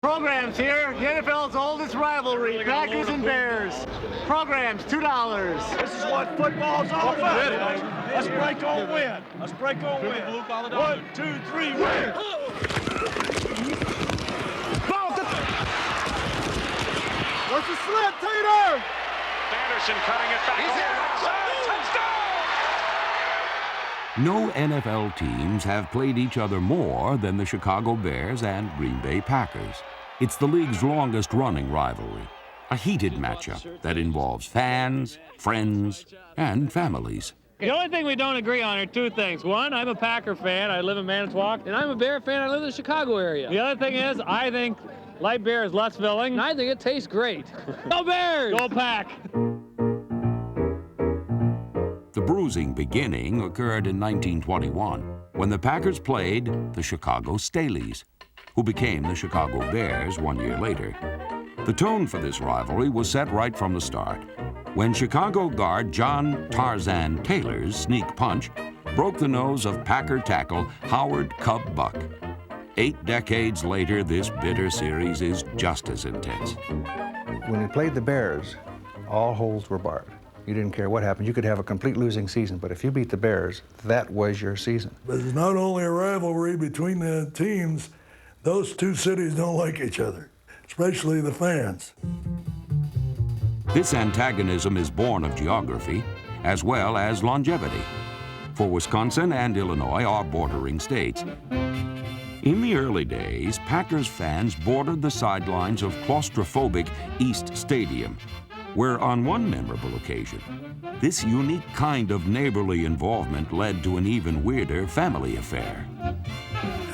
Programs here, the NFL's oldest rivalry, Packers and Bears. Programs, $2. This is what football's all about. Let's break or win. Let's break or win. 1, 2, 3, win. What's the slip, Tater? Anderson cutting it back. He's in. Touchdown! No NFL teams have played each other more than the Chicago Bears and Green Bay Packers. It's the league's longest-running rivalry, a heated matchup that involves fans, friends, and families. The only thing we don't agree on are two things. One, I'm a Packer fan. I live in Manitowoc. And I'm a Bear fan. I live in the Chicago area. The other thing is, I think light beer is less filling, and I think it tastes great. Go Bears! Go Pack! The bruising beginning occurred in 1921 when the Packers played the Chicago Staleys, who became the Chicago Bears 1 year later. The tone for this rivalry was set right from the start, when Chicago guard John Tarzan Taylor's sneak punch broke the nose of Packer tackle Howard Cub Buck. 8 decades later, this bitter series is just as intense. When we played the Bears, all holes were barred. You didn't care what happened. You could have a complete losing season, but if you beat the Bears, that was your season. But it's not only a rivalry between the teams, those two cities don't like each other, especially the fans. This antagonism is born of geography as well as longevity, for Wisconsin and Illinois are bordering states. In the early days, Packers fans bordered the sidelines of claustrophobic East Stadium, where on one memorable occasion, this unique kind of neighborly involvement led to an even weirder family affair.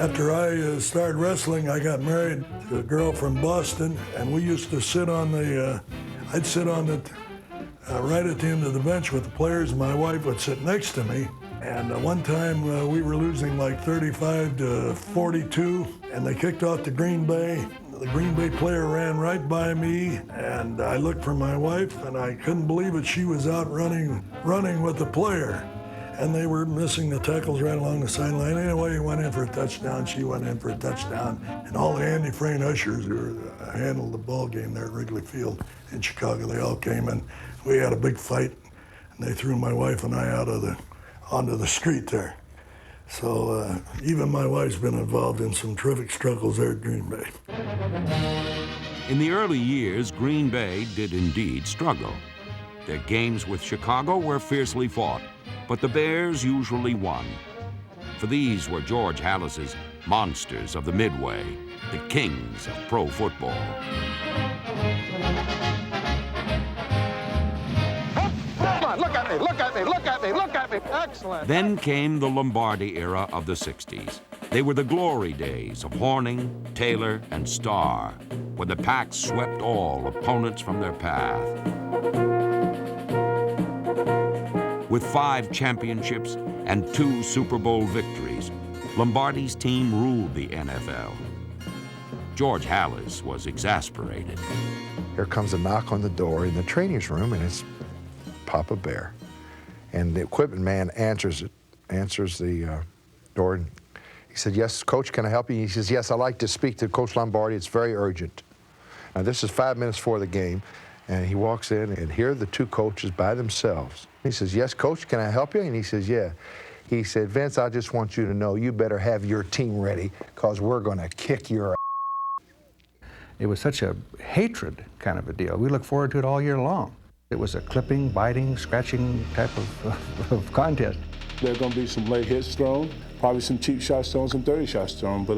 After I started wrestling, I got married to a girl from Boston, and we used to sit on the, I'd sit on the, right at the end of the bench with the players, and my wife would sit next to me. And one time we were losing like 35 to 42, and they kicked off to Green Bay. The Green Bay player ran right by me, and I looked for my wife, and I couldn't believe it. She was out running with the player. And they were missing the tackles right along the sideline. Anyway, he went in for a touchdown, she went in for a touchdown. And all the Andy Frayne ushers who handled the ball game there at Wrigley Field in Chicago, they all came in. We had a big fight, and they threw my wife and I onto the street there. So even my wife's been involved in some terrific struggles there at Green Bay. In the early years, Green Bay did indeed struggle. Their games with Chicago were fiercely fought, but the Bears usually won. For these were George Halas's monsters of the Midway, the kings of pro football. Look at me, look at me, look at me, look at me. Excellent. Then came the Lombardi era of the 60s. They were the glory days of Horning, Taylor, and Starr, when the Pack swept all opponents from their path. With 5 championships and 2 Super Bowl victories, Lombardi's team ruled the NFL. George Halas was exasperated. Here comes a knock on the door in the trainer's room, and it's Papa Bear. And the equipment man answers the door, and he said, "Yes, Coach, can I help you?" He says, "Yes, I'd like to speak to Coach Lombardi. It's very urgent." Now, this is 5 minutes before the game, and he walks in, and here are the 2 coaches by themselves. He says, "Yes, Coach, can I help you?" And he says, "Yeah." He said, "Vince, I just want you to know you better have your team ready, because we're going to kick your ass." It was such a hatred kind of a deal. We looked forward to it all year long. It was a clipping, biting, scratching type of contest. There are going to be some late hits thrown, probably some cheap shots thrown, some dirty shots thrown, but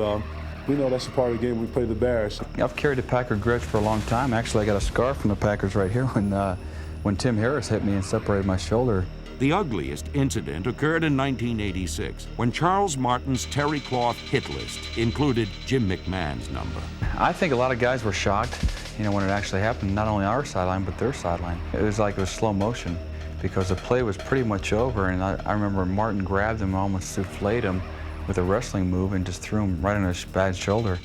we know that's a part of the game. We play the Bears. I've carried a Packer grudge for a long time. Actually, I got a scar from the Packers right here when Tim Harris hit me and separated my shoulder. The ugliest incident occurred in 1986, when Charles Martin's terry cloth hit list included Jim McMahon's number. I think a lot of guys were shocked, when it actually happened, not only our sideline, but their sideline. It was like it was slow motion, because the play was pretty much over, and I remember Martin grabbed him and almost souffled him with a wrestling move and just threw him right on his bad shoulder.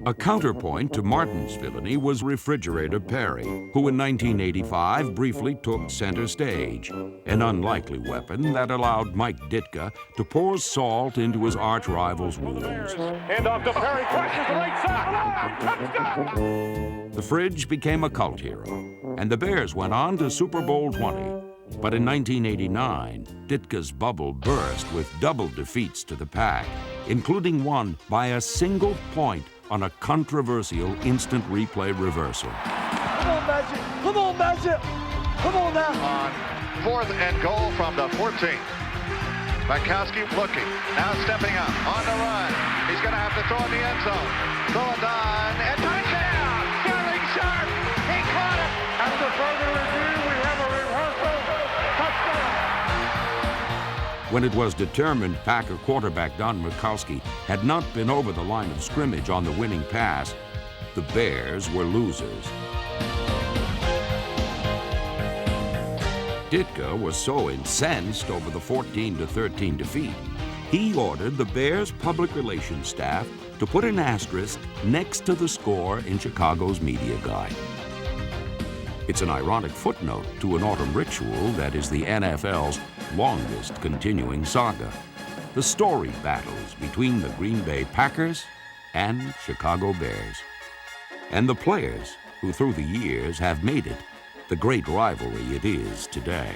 A counterpoint to Martin's villainy was Refrigerator Perry, who in 1985 briefly took center stage, an unlikely weapon that allowed Mike Ditka to pour salt into his arch-rival's wounds. Hand off to Perry, crashes the right side, touchdown! The Fridge became a cult hero, and the Bears went on to Super Bowl 20. But in 1989, Ditka's bubble burst with double defeats to the Pack, including one by a single point on a controversial instant replay reversal. Come on, Magic. Come on, Magic. Come on now. On 4th and goal from the 14th. Bukowski looking, now stepping up, on the run. He's going to have to throw in the end zone. Throw it on, and touchdown! Sterling Sharp, he caught it! After further review, we have a reversal. Touchdown! When it was determined Packer quarterback Don Bukowski had not been over the line of scrimmage on the winning pass, the Bears were losers. Ditka was so incensed over the 14-13 defeat, he ordered the Bears' public relations staff to put an asterisk next to the score in Chicago's media guide. It's an ironic footnote to an autumn ritual that is the NFL's longest continuing saga, the storied battles between the Green Bay Packers and Chicago Bears, and the players who through the years have made it the great rivalry it is today.